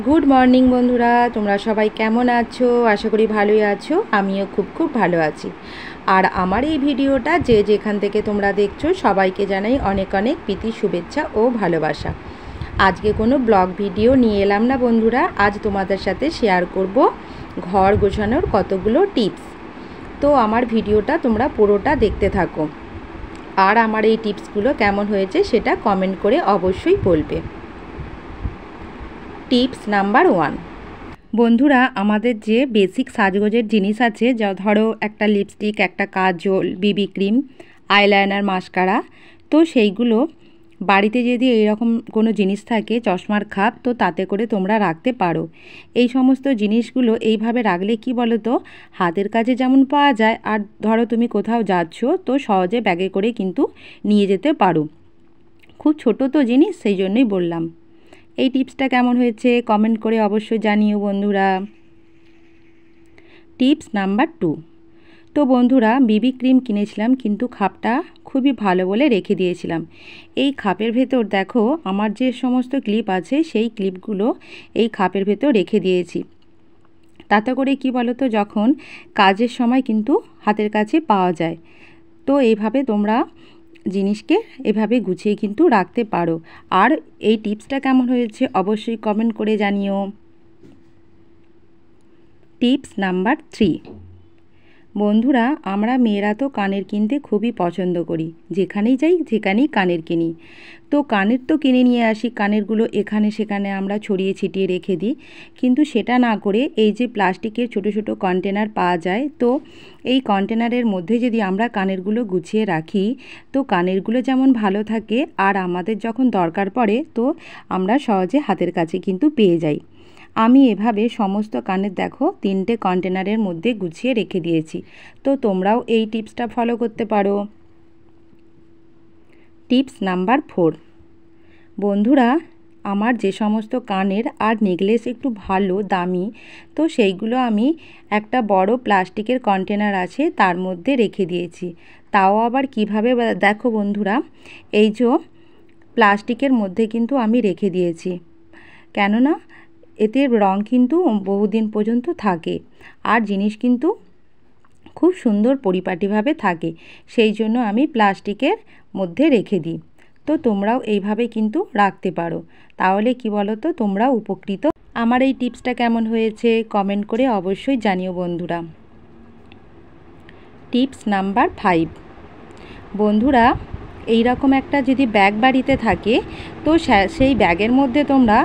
Good morning বন্ধুরা, তোমরা সবাই কেমন আছো? আশা করি ভালোই আছো। আমিও খুব ভালো আছি। আর আমার এই ভিডিওটা যে যেখান থেকে তোমরা দেখছো সবাইকে জানাই অনেক অনেক প্রীতি, শুভেচ্ছা ও ভালোবাসা। আজকে কোনো ব্লগ ভিডিও নিয়ে এলাম না বন্ধুরা। আজ তোমাদের সাথে শেয়ার করব ঘর গোছানোর কতগুলো টিপস। তো আমার ভিডিওটা তোমরা পুরোটা দেখতে থাকো, আর আমার এই টিপসগুলো কেমন হয়েছে সেটা কমেন্ট করে অবশ্যই বলবে। Tips number 1। বন্ধুরা, আমাদের যে বেসিক সাজগোজের জিনিস আছে, যা ধরো একটা লিপস্টিক, একটা কাজল, বিবি ক্রিম, আইলাইনার, মাস্কারা, তো সেইগুলো বাড়িতে যদি এইরকম কোনো জিনিস থাকে, চশমার খাপ, তো তাতে করে তোমরা রাখতে পারো। এই সমস্ত জিনিসগুলো এইভাবে রাখলে কি বলো তো, হাতের কাছে যেমন পাওয়া যায়, আর ধরো তুমি কোথাও যাচ্ছ তো সহজে ব্যাগে করে কিন্তু নিয়ে যেতে পারো। খুব ছোট তো জিনিস, সেই জন্যই বললাম। এই টিপসটা কেমন হয়েছে কমেন্ট করে অবশ্যই জানিও বন্ধুরা। Tips number 2। তো বন্ধুরা, বিবি ক্রিম কিনেছিলাম কিন্তু খাপটা খুবই ভালো বলে রেখে দিয়েছিলাম। এই খাপের ভেতর দেখো আমার যে সমস্ত ক্লিপ আছে সেই ক্লিপগুলো এই খাপের ভেতর রেখে দিয়েছি। তাতে করে কি বলো তো, যখন কাজের সময় কিন্তু হাতের কাছে পাওয়া যায়। তো এইভাবে তোমরা জিনিসকে এভাবে গুছিয়ে কিন্তু রাখতে পারো। আর এই টিপসটা কেমন হয়েছে অবশ্যই কমেন্ট করে জানিও। Tips number 3। বন্ধুরা, আমরা মেয়েরা তো কানের কিনতে খুবই পছন্দ করি। যেখানেই যাই যেখানেই কানের কিনি, তো কানের তো কিনে নিয়ে আসি, কানেরগুলো এখানে সেখানে আমরা ছড়িয়ে ছিটিয়ে রেখে দিই। কিন্তু সেটা না করে এই যে প্লাস্টিকের ছোট ছোট কন্টেনার পাওয়া যায়, তো এই কন্টেনারের মধ্যে যদি আমরা কানেরগুলো গুছিয়ে রাখি, তো কানেরগুলো যেমন ভালো থাকে, আর আমাদের যখন দরকার পড়ে তো আমরা সহজে হাতের কাছে কিন্তু পেয়ে যাই। আমি এভাবে সমস্ত কানের দেখো 3টে কন্টেনারের মধ্যে গুছিয়ে রেখে দিয়েছি। তো তোমরাও এই টিপসটা ফলো করতে পারো। Tips number 4। বন্ধুরা, আমার যে সমস্ত কানের আর নেকলেস একটু ভালো দামি, তো সেইগুলো আমি একটা বড় প্লাস্টিকের কন্টেনার আছে তার মধ্যে রেখে দিয়েছি। তাও আবার কিভাবে দেখো বন্ধুরা, এই যে প্লাস্টিকের মধ্যে কিন্তু আমি রেখে দিয়েছি, কেননা এতে রং কিন্তু বহুদিন পর্যন্ত থাকে, আর জিনিস কিন্তু খুব সুন্দর পরিপাটিভাবে থাকে। সেই জন্য আমি প্লাস্টিকের মধ্যে রেখে দিই। তো তোমরাও এইভাবে কিন্তু রাখতে পারো, তাহলে কি বলো তো, তোমরাও উপকৃত। আমার এই টিপসটা কেমন হয়েছে কমেন্ট করে অবশ্যই জানিও বন্ধুরা। Tips number 5। বন্ধুরা, এই রকম একটা যদি ব্যাগ বাড়িতে থাকে, তো সেই ব্যাগের মধ্যে তোমরা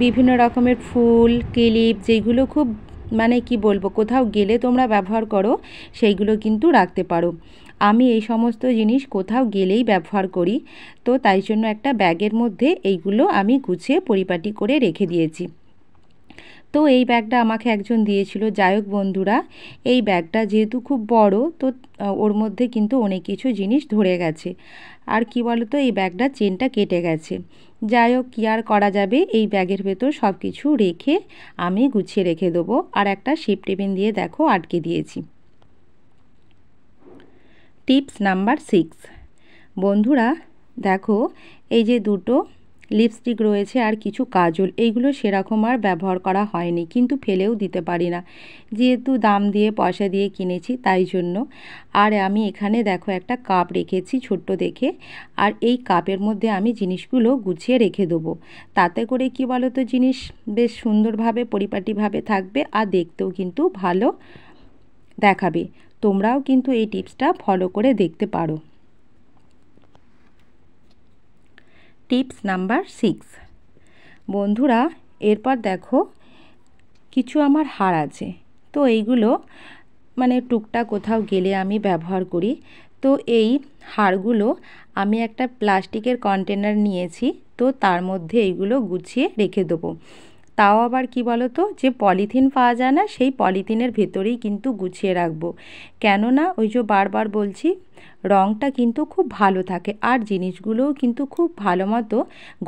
বিভিন্ন রকমের ফুল, ক্লিপ, যেগুলো খুব মানে কি বলবো, কোথাও গেলে তোমরা ব্যবহার করো, সেইগুলো কিন্তু রাখতে পারো। আমি এই সমস্ত জিনিস কোথাও গেলেই ব্যবহার করি, তো তাই জন্য একটা ব্যাগের মধ্যে এইগুলো আমি গুছিয়ে পরিপাটি করে রেখে দিয়েছি। তো এই ব্যাগটা আমাকে একজন দিয়েছিল। যাই হোক বন্ধুরা, এই ব্যাগটা যেহেতু খুব বড়, তো ওর মধ্যে কিন্তু অনেক কিছু জিনিস ধরে গেছে। আর কি বলো তো, এই ব্যাগটার চেনটা কেটে গেছে। যাই হোক, কী আর করা যাবে, এই ব্যাগের ভেতর সব কিছু রেখে আমি গুছিয়ে রেখে দেবো। আর একটা সেফটি পিন দিয়ে দেখো আটকে দিয়েছি। Tips number 6। বন্ধুরা দেখো, এই যে দুটো লিপস্টিক রয়েছে আর কিছু কাজল, এইগুলো সেরকম আর ব্যবহার করা হয়নি, কিন্তু ফেলেও দিতে পারি না, যেহেতু দাম দিয়ে পয়সা দিয়ে কিনেছি তাই জন্য। আর আমি এখানে দেখো একটা কাপ রেখেছি ছোট্ট দেখে, আর এই কাপের মধ্যে আমি জিনিসগুলো গুছিয়ে রেখে দেবো। তাতে করে কি বলো তো, জিনিস বেশ সুন্দরভাবে পরিপাটিভাবে থাকবে, আর দেখতেও কিন্তু ভালো দেখাবে। তোমরাও কিন্তু এই টিপসটা ফলো করে দেখতে পারো। Tips number 6। বন্ধুরা, এরপর দেখো কিছু আমার হার আছে, তো এইগুলো মানে টুকটাক কোথাও গেলে আমি ব্যবহার করি। তো এই হারগুলো আমি একটা প্লাস্টিকের কন্টেনার নিয়েছি, তো তার মধ্যে এইগুলো গুছিয়ে রেখে দেবো। তাও আবার কি বলো তো, যে পলিথিন পাওয়া যায় না, সেই পলিথিনের ভেতরেই কিন্তু গুছিয়ে রাখবো। কেননা ওই যে বারবার বলছি, রঙটা কিন্তু খুব ভালো থাকে, আর জিনিসগুলোও কিন্তু খুব ভালো মতো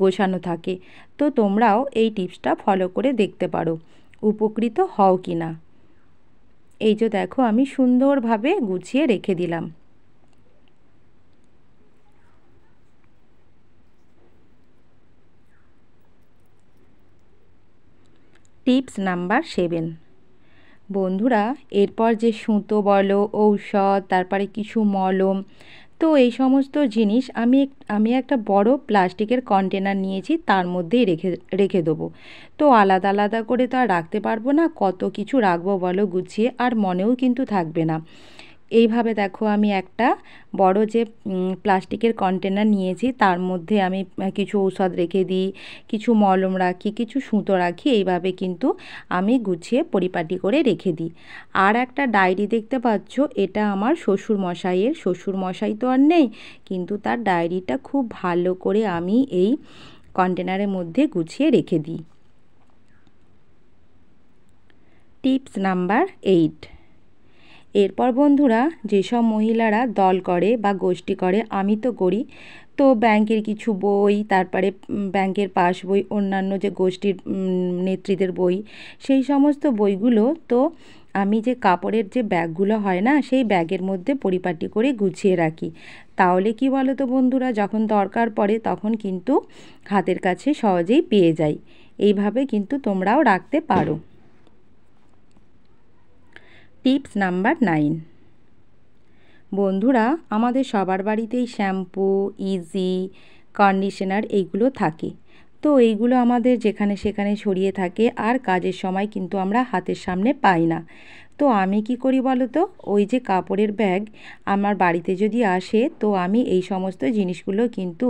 গোছানো থাকে। তো তোমরাও এই টিপসটা ফলো করে দেখতে পারো, উপকৃত হও কি না। এই যে দেখো আমি সুন্দরভাবে গুছিয়ে রেখে দিলাম। Tips number 7। বন্ধুরা, এরপর যে সুতো বলো, ঔষধ, তারপরে কিছু মলম, তো এই সমস্ত জিনিস আমি একটা বড় প্লাস্টিকের কন্টেনার নিয়েছি, তার মধ্যেই রেখে রেখে দেবো। তো আলাদা আলাদা করে তো আর রাখতে পারবো না, কত কিছু রাখবো বলো গুছিয়ে, আর মনেও কিন্তু থাকবে না। এইভাবে দেখো আমি একটা বড় যে প্লাস্টিকের কন্টেনার নিয়েছি, তার মধ্যে আমি কিছু ঔষধ রেখে দিই, কিছু মলম রাখি, কিছু সুতো রাখি। এইভাবে কিন্তু আমি গুছিয়ে পরিপাটি করে রেখে দিই। আর একটা ডায়েরি দেখতে পাচ্ছ, এটা আমার শ্বশুরমশাইয়ের। শ্বশুরমশাই তো আর নেই, কিন্তু তার ডায়েরিটা খুব ভালো করে আমি এই কন্টেনারের মধ্যে গুছিয়ে রেখে দিই। Tips number 8। এরপর বন্ধুরা, যেসব মহিলারা দল করে বা গোষ্ঠী করে, আমি তো করি, তো ব্যাংকের কিছু বই, তারপরে ব্যাংকের পাস বই, অন্যান্য যে গোষ্ঠীর নেত্রীদের বই, সেই সমস্ত বইগুলো তো আমি যে কাপড়ের যে ব্যাগগুলো হয় না, সেই ব্যাগের মধ্যে পরিপাটি করে গুছিয়ে রাখি। তাহলে কি বলো তো বন্ধুরা, যখন দরকার পড়ে তখন কিন্তু হাতের কাছে সহজেই পেয়ে যাই। এইভাবে কিন্তু তোমরাও রাখতে পারো। Tips number 9। বন্ধুরা, আমাদের সবার বাড়িতেই শ্যাম্পু, ইজি, কন্ডিশনার এইগুলো থাকে। তো এইগুলো আমাদের যেখানে সেখানে ছড়িয়ে থাকে, আর কাজের সময় কিন্তু আমরা হাতের সামনে পাই না। তো আমি কি করি বলো তো, ওই যে কাপড়ের ব্যাগ আমার বাড়িতে যদি আসে, তো আমি এই সমস্ত জিনিসগুলো কিন্তু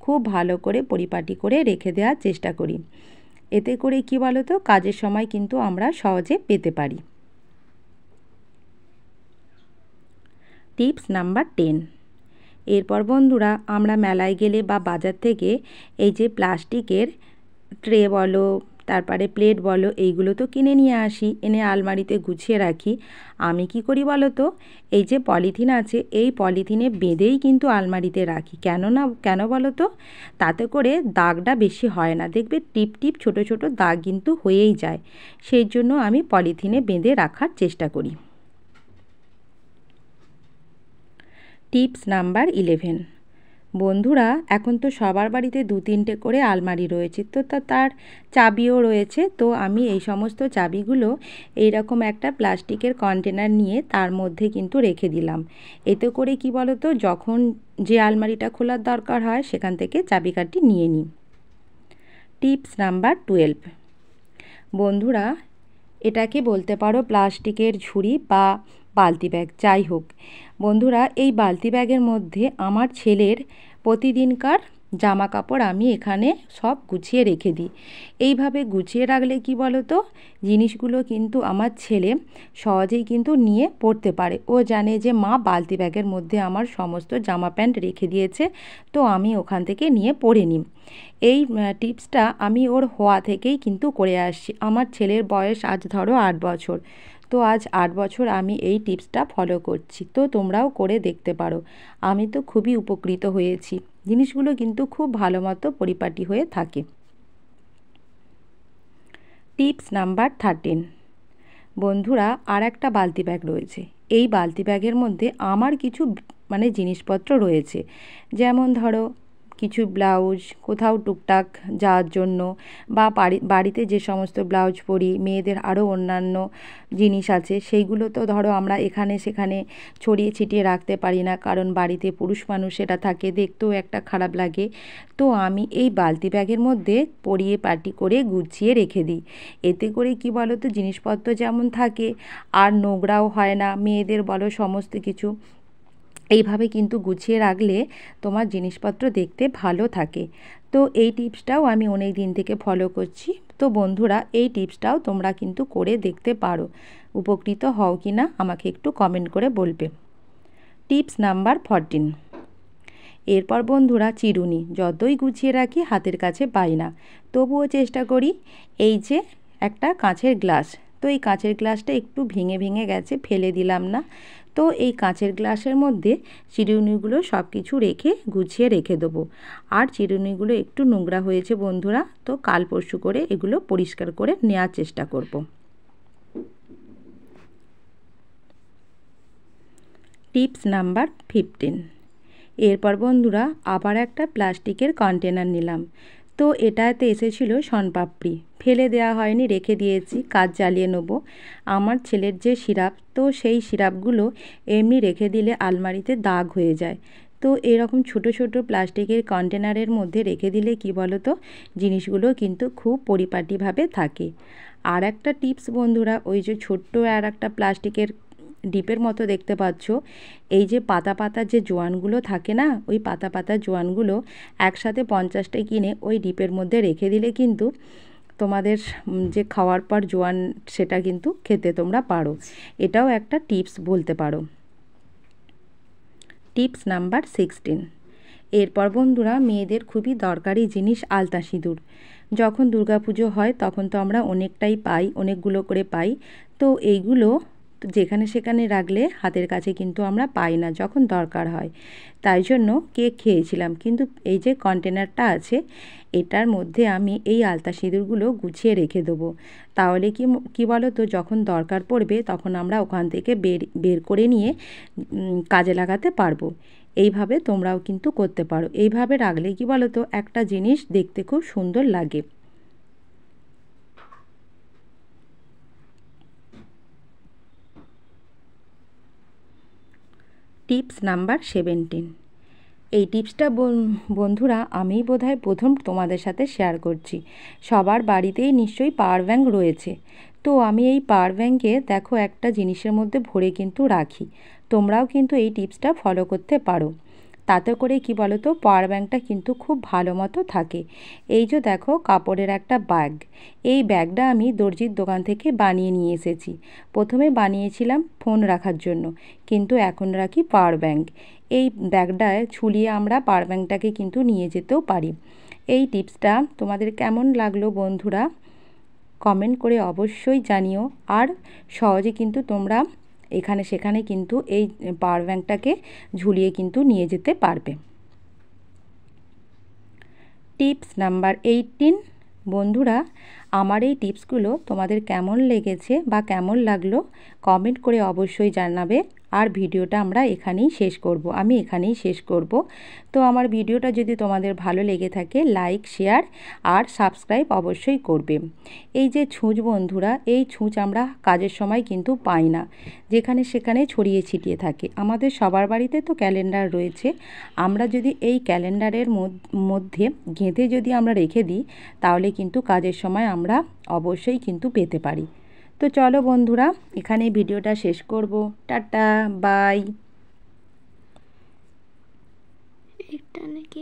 খুব ভালো করে পরিপাটি করে রেখে দেওয়ার চেষ্টা করি। এতে করে কি বলো তো, কাজের সময় কিন্তু আমরা সহজে পেতে পারি। Tips number 10। এরপর বন্ধুরা, আমরা মেলায় গেলে বা বাজার থেকে এই যে প্লাস্টিকের ট্রে বলো, তারপরে প্লেট বলো, এইগুলো তো কিনে নিয়ে আসি, এনে আলমারিতে গুছিয়ে রাখি। আমি কি করি বলো তো, এই যে পলিথিন আছে, এই পলিথিনে বেঁধেই কিন্তু আলমারিতে রাখি। কেন বলো তো, তাতে করে দাগটা বেশি হয় না। দেখবে টিপ টিপ ছোট ছোট দাগ কিন্তু হয়েই যায়। সেই জন্য আমি পলিথিনে বেঁধে রাখার চেষ্টা করি। Tips number 11। বন্ধুরা, এখন তো সবার বাড়িতে 2-3টে করে আলমারি রয়েছে, তো তার চাবিও রয়েছে। তো আমি এই সমস্ত চাবিগুলো এইরকম একটা প্লাস্টিকের কন্টেনার নিয়ে তার মধ্যে কিন্তু রেখে দিলাম। এতে করে কি বলো তো, যখন যে আলমারিটা খোলার দরকার হয়, সেখান থেকে চাবিকাঠি নিয়ে নিই। Tips number 12। বন্ধুরা, এটাকে বলতে পারো প্লাস্টিকের ঝুড়ি বা বালতি ব্যাগ, যাই হোক। বন্ধুরা, এই বালতি ব্যাগের মধ্যে আমার ছেলের প্রতিদিনকার জামা কাপড় আমি এখানে সব গুছিয়ে রেখে দিই। এইভাবে গুছিয়ে রাখলে কি বলো তো, জিনিসগুলো কিন্তু আমার ছেলে সহজেই কিন্তু নিয়ে পড়তে পারে। ও জানে যে মা বালতি ব্যাগের মধ্যে আমার সমস্ত জামা প্যান্ট রেখে দিয়েছে, তো আমি ওখান থেকে নিয়ে পরে নিই। এই টিপসটা আমি ওর হওয়া থেকেই কিন্তু করে আসছি। আমার ছেলের বয়স আজ ধরো 8 বছর, তো আজ 8 বছর আমি এই টিপসটা ফলো করছি। তো তোমরাও করে দেখতে পারো। আমি তো খুবই উপকৃত হয়েছি। জিনিসগুলো কিন্তু খুব ভালো মতো পরিপাটি হয়ে থাকে। Tips number 13। বন্ধুরা, আর একটা বালতি ব্যাগ রয়েছে। এই বালতি ব্যাগের মধ্যে আমার কিছু জিনিসপত্র রয়েছে। যেমন ধরো কিছু ব্লাউজ, কোথাও টুকটাক যাওয়ার জন্য, বা বাড়িতে যে সমস্ত ব্লাউজ পরি, মেয়েদের আরও অন্যান্য জিনিস আছে, সেইগুলো তো ধরো আমরা এখানে সেখানে ছড়িয়ে ছিটিয়ে রাখতে পারি না, কারণ বাড়িতে পুরুষ মানুষেরা থাকে, দেখতেও একটা খারাপ লাগে। তো আমি এই বালতি ব্যাগের মধ্যে পরিপাটি করে গুছিয়ে রেখে দিই। এতে করে কি বলো তো, জিনিসপত্র যেমন থাকে আর নোংরাও হয় না, মেয়েদের বলো সমস্ত কিছু। এইভাবে কিন্তু গুছিয়ে রাখলে তোমার জিনিসপত্র দেখতে ভালো থাকে। তো এই টিপসটাও আমি অনেক দিন থেকে ফলো করছি। তো বন্ধুরা, এই টিপসটাও তোমরা কিন্তু করে দেখতে পারো। উপকৃত হও কি না আমাকে একটু কমেন্ট করে বলবে। Tips number 14। এরপর বন্ধুরা, চিরুনি যতই গুছিয়ে রাখি হাতের কাছে পাই না, তবুও চেষ্টা করি। এই যে একটা কাঁচের গ্লাস, তো এই কাঁচের গ্লাসটা একটু ভেঙে ভেঙে গেছে, ফেলে দিলাম না। তো এই কাঁচের গ্লাসের মধ্যে চিরুনিগুলো সব কিছু রেখে গুছিয়ে রেখে দেবো। আর চিরুনিগুলো একটু নোংরা হয়েছে বন্ধুরা, তো কাল পরশু করে এগুলো পরিষ্কার করে নেওয়ার চেষ্টা করব। Tips number 15। এরপর বন্ধুরা, আবার একটা প্লাস্টিকের কন্টেনার নিলাম। তো তো এটাতে এসেছিলো শনপাপড়ি, ফেলে দেওয়া হয়নি, রেখে দিয়েছি, কাজ চালিয়ে নেব। আমার ছেলের যে সিরাপ, তো সেই সিরাপগুলো এমনি রেখে দিলে আলমারিতে দাগ হয়ে যায়। তো এরকম ছোট ছোট প্লাস্টিকের কন্টেনারের মধ্যে রেখে দিলে কি বলো তো, জিনিসগুলো কিন্তু খুব পরিপাটিভাবে থাকে। আর একটা টিপস বন্ধুরা, ওই যে ছোট্ট আর একটা প্লাস্টিকের ডিপের মতো দেখতে পাচ্ছ, এই যে পাতা পাতা যে জোয়ানগুলো থাকে না, ওই পাতা পাতা জোয়ানগুলো একসাথে 50টাই কিনে ওই ডিপের মধ্যে রেখে দিলে কিন্তু তোমাদের যে খাওয়ার পর জোয়ান সেটা কিন্তু খেতে তোমরা পারো। এটাও একটা টিপস বলতে পারো। Tips number 16। এরপর বন্ধুরা, মেয়েদের খুবই দরকারি জিনিস আলতা সিঁদুর। যখন দুর্গাপুজো হয় তখন তো আমরা অনেকটাই পাই, অনেকগুলো করে পাই। তো এইগুলো যেখানে সেখানে রাখলে হাতের কাছে কিন্তু আমরা পাই না যখন দরকার হয়। তাই জন্য কেক খেয়েছিলাম, কিন্তু এই যে কন্টেনারটা আছে এটার মধ্যে আমি এই আলতা সিঁদুরগুলো গুছিয়ে রেখে দেবো। তাহলে কি বলো তো, যখন দরকার পড়বে তখন আমরা ওখান থেকে বের করে নিয়ে কাজে লাগাতে পারবো। এইভাবে তোমরাও কিন্তু করতে পারো। এইভাবে রাখলে কি বলো তো, একটা জিনিস দেখতে খুব সুন্দর লাগে। Tips number 17। এই টিপসটা বন্ধুরা আমি বোধহয় প্রথম তোমাদের সাথে শেয়ার করছি। সবার বাড়িতেই নিশ্চয়ই পাওয়ার ব্যাঙ্ক রয়েছে। তো আমি এই পাওয়ার ব্যাঙ্কে দেখো একটা জিনিসের মধ্যে ভরে কিন্তু রাখি। তোমরাও কিন্তু এই টিপসটা ফলো করতে পারো। তাতে করে কি বলো তো, পাওয়ার ব্যাঙ্কটা কিন্তু খুব ভালো মতো থাকে। এই যে দেখো কাপড়ের একটা ব্যাগ, এই ব্যাগটা আমি দর্জির দোকান থেকে বানিয়ে নিয়ে এসেছি। প্রথমে বানিয়েছিলাম ফোন রাখার জন্য, কিন্তু এখন রাখি পাওয়ার ব্যাঙ্ক। এই ব্যাগটায় ঝুলিয়ে আমরা পাওয়ার ব্যাঙ্কটাকে কিন্তু নিয়ে যেতেও পারি। এই টিপসটা তোমাদের কেমন লাগলো বন্ধুরা, কমেন্ট করে অবশ্যই জানিও। আর সহজে কিন্তু তোমরা এখানে সেখানে কিন্তু এই পাওয়ার ব্যাঙ্কটাকে ঝুলিয়ে কিন্তু নিয়ে যেতে পারবে। Tips number 18। বন্ধুরা, আমার এই টিপসগুলো তোমাদের কেমন লেগেছে বা কেমন লাগলো কমেন্ট করে অবশ্যই জানাবে। আর ভিডিওটা আমরা এখানেই শেষ করব, আমি এখানেই শেষ করব। তো আমার ভিডিওটা যদি তোমাদের ভালো লেগে থাকে লাইক, শেয়ার আর সাবস্ক্রাইব অবশ্যই করবে। এই যে ছুঁচ বন্ধুরা, এই ছুঁচ আমরা কাজের সময় কিন্তু পাই না, যেখানে সেখানে ছড়িয়ে ছিটিয়ে থাকে। আমাদের সবার বাড়িতে তো ক্যালেন্ডার রয়েছে, আমরা যদি এই ক্যালেন্ডারের মধ্যে গেঁথে যদি আমরা রেখে দিই তাহলে কিন্তু কাজের সময় আমরা অবশ্যই কিন্তু পেতে পারি। তো চলো বন্ধুরা, এখানে ভিডিওটা শেষ করব। Tata, bye. এটা নাকি